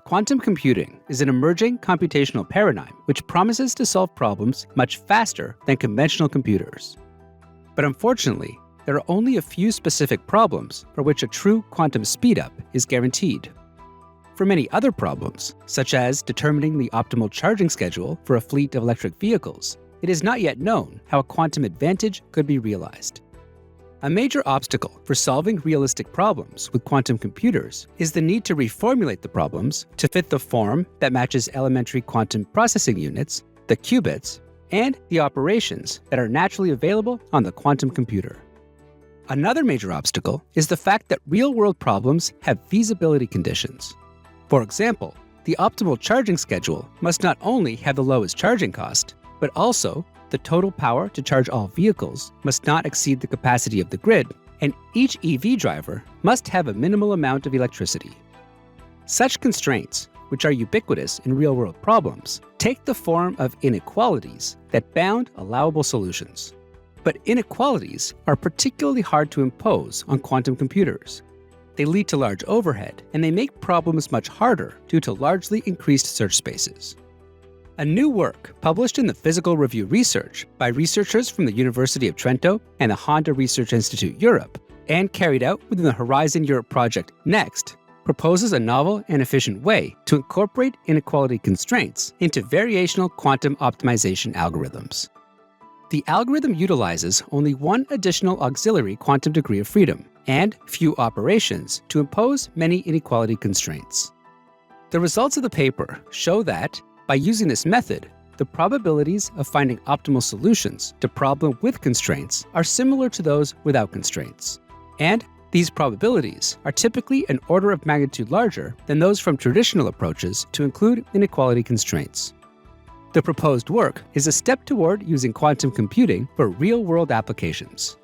Quantum computing is an emerging computational paradigm which promises to solve problems much faster than conventional computers. But unfortunately, there are only a few specific problems for which a true quantum speedup is guaranteed. For many other problems, such as determining the optimal charging schedule for a fleet of electric vehicles, it is not yet known how a quantum advantage could be realized. A major obstacle for solving realistic problems with quantum computers is the need to reformulate the problems to fit the form that matches elementary quantum processing units, the qubits, and the operations that are naturally available on the quantum computer. Another major obstacle is the fact that real-world problems have feasibility conditions. For example, the optimal charging schedule must not only have the lowest charging cost, but also the total power to charge all vehicles must not exceed the capacity of the grid, and each EV driver must have a minimal amount of electricity. Such constraints, which are ubiquitous in real-world problems, take the form of inequalities that bound allowable solutions. But inequalities are particularly hard to impose on quantum computers. They lead to large overhead, and they make problems much harder due to largely increased search spaces. A new work published in the Physical Review Research by researchers from the University of Trento and the Honda Research Institute Europe, and carried out within the Horizon Europe project NEXT, proposes a novel and efficient way to incorporate inequality constraints into variational quantum optimization algorithms. The algorithm utilizes only one additional auxiliary quantum degree of freedom and few operations to impose many inequality constraints. The results of the paper show that, by using this method, the probabilities of finding optimal solutions to problems with constraints are similar to those without constraints. And these probabilities are typically an order of magnitude larger than those from traditional approaches to include inequality constraints. The proposed work is a step toward using quantum computing for real-world applications.